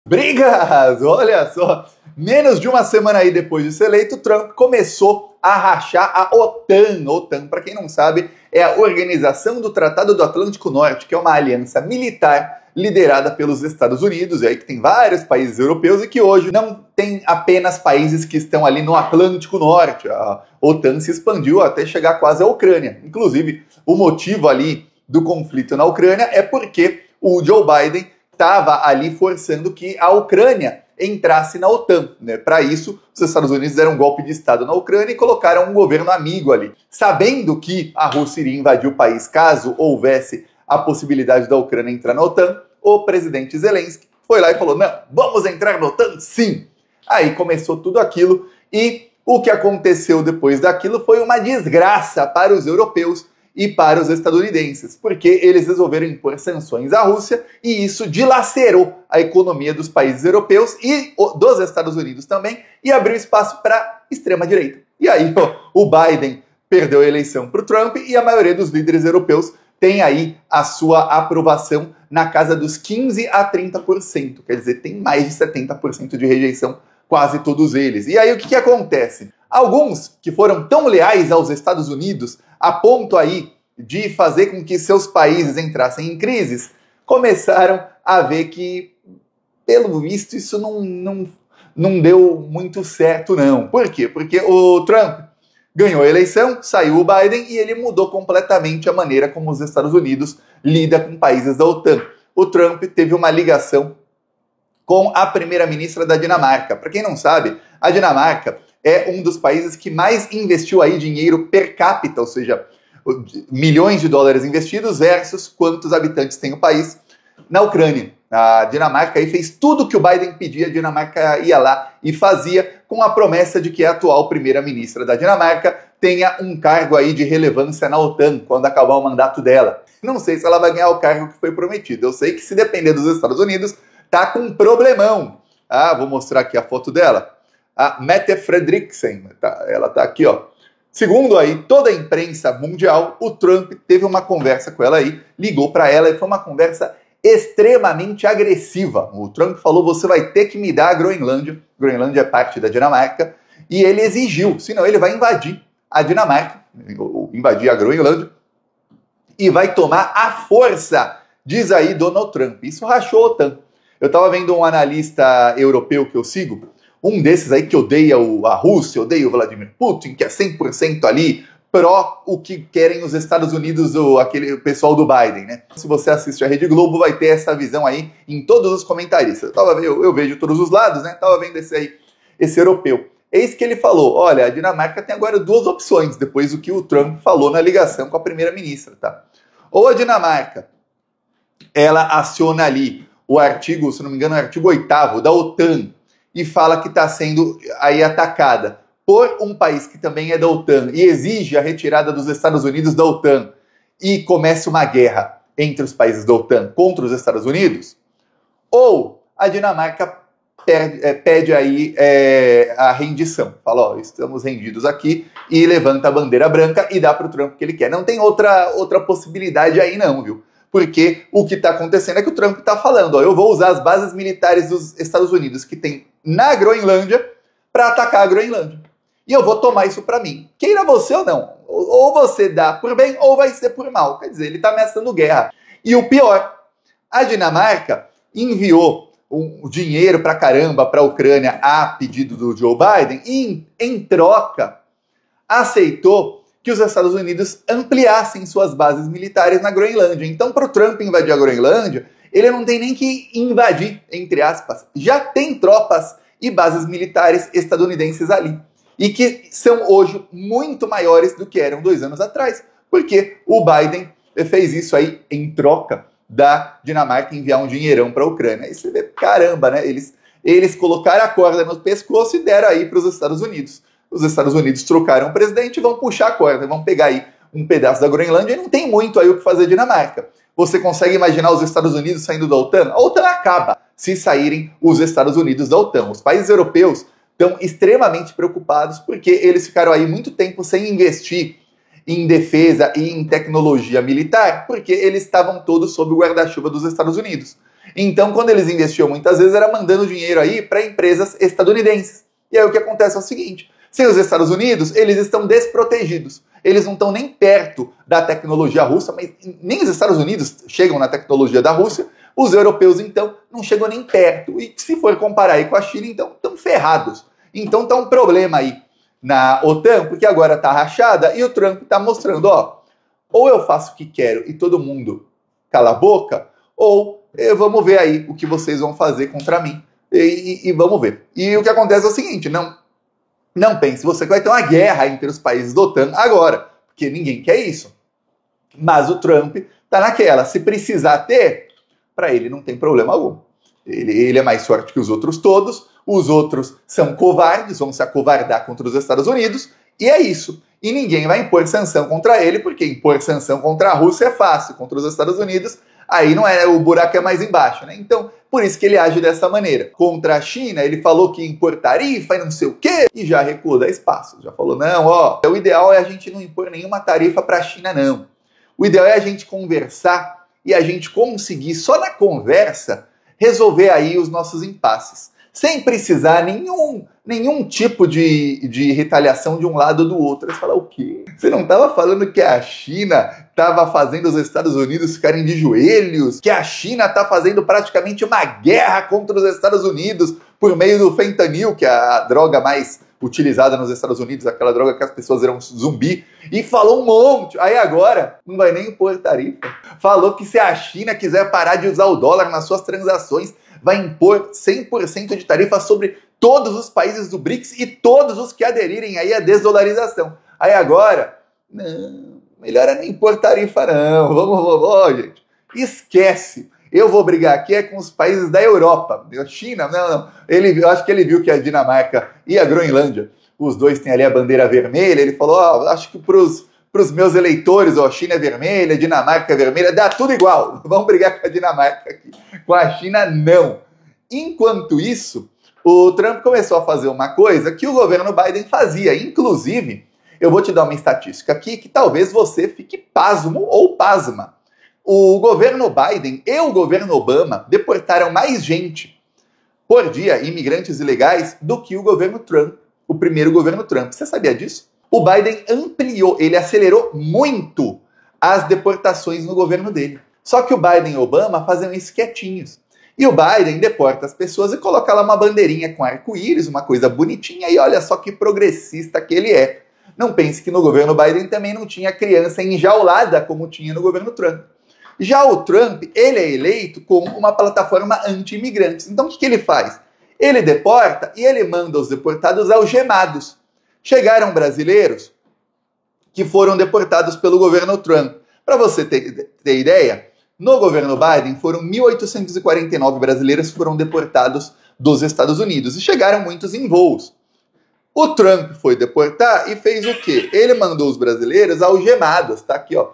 Brigas! Olha só, menos de uma semana aí depois de ser eleito, Trump começou a rachar a OTAN. OTAN, para quem não sabe, é a Organização do Tratado do Atlântico Norte, que é uma aliança militar liderada pelos Estados Unidos, e aí que tem vários países europeus e que hoje não tem apenas países que estão ali no Atlântico Norte. A OTAN se expandiu até chegar quase à Ucrânia. Inclusive, o motivo ali do conflito na Ucrânia é porque o Joe Biden estava ali forçando que a Ucrânia entrasse na OTAN. Né? Para isso, os Estados Unidos deram um golpe de Estado na Ucrânia e colocaram um governo amigo ali. Sabendo que a Rússia iria invadir o país caso houvesse a possibilidade da Ucrânia entrar na OTAN, o presidente Zelensky foi lá e falou, não, vamos entrar na OTAN? Sim! Aí começou tudo aquilo e o que aconteceu depois daquilo foi uma desgraça para os europeus e para os estadunidenses, porque eles resolveram impor sanções à Rússia e isso dilacerou a economia dos países europeus e dos Estados Unidos também e abriu espaço para a extrema-direita. E aí o Biden perdeu a eleição para o Trump e a maioria dos líderes europeus tem aí a sua aprovação na casa dos 15% a 30%, quer dizer, tem mais de 70% de rejeição, quase todos eles. E aí o que acontece? Alguns que foram tão leais aos Estados Unidos, a ponto aí de fazer com que seus países entrassem em crises, começaram a ver que, pelo visto, isso não deu muito certo não. Por quê? Porque o Trump ganhou a eleição, saiu o Biden e ele mudou completamente a maneira como os Estados Unidos lida com países da OTAN. O Trump teve uma ligação com a primeira-ministra da Dinamarca. Para quem não sabe, a Dinamarca é um dos países que mais investiu aí dinheiro per capita, ou seja, milhões de dólares investidos versus quantos habitantes tem o país na Ucrânia. A Dinamarca aí fez tudo que o Biden pedia, a Dinamarca ia lá e fazia com a promessa de que a atual primeira-ministra da Dinamarca tenha um cargo aí de relevância na OTAN quando acabar o mandato dela. Não sei se ela vai ganhar o cargo que foi prometido. Eu sei que se depender dos Estados Unidos, tá com um problemão. Ah, vou mostrar aqui a foto dela. A Mette Frederiksen, ela tá aqui, ó. Segundo aí toda a imprensa mundial, o Trump teve uma conversa com ela aí, ligou para ela e foi uma conversa extremamente agressiva. O Trump falou, você vai ter que me dar a Groenlândia. Groenlândia é parte da Dinamarca. E ele exigiu, senão ele vai invadir a Dinamarca, invadir a Groenlândia, e vai tomar a força, diz aí Donald Trump. Isso rachou a OTAN. Eu estava vendo um analista europeu que eu sigo, um desses aí que odeia a Rússia, odeia o Vladimir Putin, que é 100% ali pró o que querem os Estados Unidos, aquele pessoal do Biden, né? Se você assiste a Rede Globo, vai ter essa visão aí em todos os comentaristas. Eu vejo todos os lados, né? Tava vendo esse europeu. Eis que ele falou, olha, a Dinamarca tem agora duas opções, depois do que o Trump falou na ligação com a primeira-ministra, tá? Ou a Dinamarca, ela aciona ali o artigo, se não me engano, o artigo 8º da OTAN, e fala que está sendo aí atacada por um país que também é da OTAN e exige a retirada dos Estados Unidos da OTAN e começa uma guerra entre os países da OTAN contra os Estados Unidos, ou a Dinamarca pede aí a rendição. Fala, ó, estamos rendidos aqui e levanta a bandeira branca e dá para o Trump o que ele quer. Não tem outra possibilidade aí não, viu? Porque o que está acontecendo é que o Trump está falando, ó, eu vou usar as bases militares dos Estados Unidos que tem na Groenlândia para atacar a Groenlândia. E eu vou tomar isso para mim. Queira você ou não. Ou você dá por bem ou vai ser por mal. Quer dizer, ele está ameaçando guerra. E o pior, a Dinamarca enviou dinheiro para caramba para a Ucrânia a pedido do Joe Biden e, em troca, aceitou que os Estados Unidos ampliassem suas bases militares na Groenlândia. Então, para o Trump invadir a Groenlândia, ele não tem nem que invadir, entre aspas. Já tem tropas e bases militares estadunidenses ali. E que são hoje muito maiores do que eram 2 anos atrás. Porque o Biden fez isso aí em troca da Dinamarca enviar um dinheirão para a Ucrânia. Aí você vê, caramba, né? Eles colocaram a corda no pescoço e deram aí para os Estados Unidos. Os Estados Unidos trocaram o presidente e vão puxar a corda, vão pegar aí um pedaço da Groenlândia e não tem muito aí o que fazer Dinamarca. Você consegue imaginar os Estados Unidos saindo da OTAN? A OTAN acaba se saírem os Estados Unidos da OTAN. Os países europeus estão extremamente preocupados porque eles ficaram aí muito tempo sem investir em defesa e em tecnologia militar, porque eles estavam todos sob o guarda-chuva dos Estados Unidos. Então, quando eles investiam muitas vezes, era mandando dinheiro aí para empresas estadunidenses. E aí o que acontece é o seguinte, sem os Estados Unidos, eles estão desprotegidos. Eles não estão nem perto da tecnologia russa, mas nem os Estados Unidos chegam na tecnologia da Rússia, os europeus, então, não chegam nem perto. E se for comparar aí com a China, então, estão ferrados. Então, tá um problema aí na OTAN, porque agora tá rachada e o Trump tá mostrando, ó, ou eu faço o que quero e todo mundo cala a boca, ou vamos ver aí o que vocês vão fazer contra mim. E vamos ver. E o que acontece é o seguinte, não pense você que vai ter uma guerra entre os países da OTAN agora, porque ninguém quer isso. Mas o Trump tá naquela, se precisar ter, para ele não tem problema algum. Ele é mais forte que os outros todos, os outros são covardes, vão se acovardar contra os Estados Unidos, e é isso. E ninguém vai impor sanção contra ele, porque impor sanção contra a Rússia é fácil, contra os Estados Unidos, aí não é, o buraco é mais embaixo, né? Então, por isso que ele age dessa maneira. Contra a China, ele falou que impor tarifa e não sei o quê, e já recuou da espaço. Já falou, não, ó, o ideal é a gente não impor nenhuma tarifa para a China, não. O ideal é a gente conversar e a gente conseguir, só na conversa, resolver aí os nossos impasses. Sem precisar nenhum tipo de retaliação de um lado ou do outro. Você fala, o quê? Você não estava falando que a China estava fazendo os Estados Unidos ficarem de joelhos? Que a China está fazendo praticamente uma guerra contra os Estados Unidos por meio do fentanil, que é a droga mais utilizada nos Estados Unidos, aquela droga que as pessoas eram zumbi, e falou um monte. Aí agora não vai nem impor tarifa. Falou que se a China quiser parar de usar o dólar nas suas transações, vai impor 100% de tarifa sobre todos os países do BRICS e todos os que aderirem aí à desdolarização. Aí agora, não, melhor é não impor tarifa não, vamos, gente, esquece. Eu vou brigar aqui com os países da Europa. A China, não. Eu acho que ele viu que a Dinamarca e a Groenlândia, os dois têm ali a bandeira vermelha, ele falou, acho que pros meus eleitores, a China é vermelha, a Dinamarca é vermelha, dá tudo igual. Vamos brigar com a Dinamarca aqui. Com a China, não. Enquanto isso, o Trump começou a fazer uma coisa que o governo Biden fazia. Inclusive, eu vou te dar uma estatística aqui que talvez você fique pasmo ou pasma. O governo Biden e o governo Obama deportaram mais gente por dia, imigrantes ilegais, do que o governo Trump, o primeiro governo Trump. Você sabia disso? O Biden ampliou, ele acelerou muito as deportações no governo dele. Só que o Biden e o Obama faziam isso quietinhos. E o Biden deporta as pessoas e coloca lá uma bandeirinha com arco-íris, uma coisa bonitinha, e olha só que progressista que ele é. Não pense que no governo Biden também não tinha criança enjaulada como tinha no governo Trump. Já o Trump, ele é eleito com uma plataforma anti-imigrantes. Então o que ele faz? Ele deporta e ele manda os deportados algemados. Chegaram brasileiros que foram deportados pelo governo Trump. Para você ter ideia, no governo Biden foram 1.849 brasileiros que foram deportados dos Estados Unidos e chegaram muitos em voos. O Trump foi deportar e fez o quê? Ele mandou os brasileiros algemados, tá aqui, ó.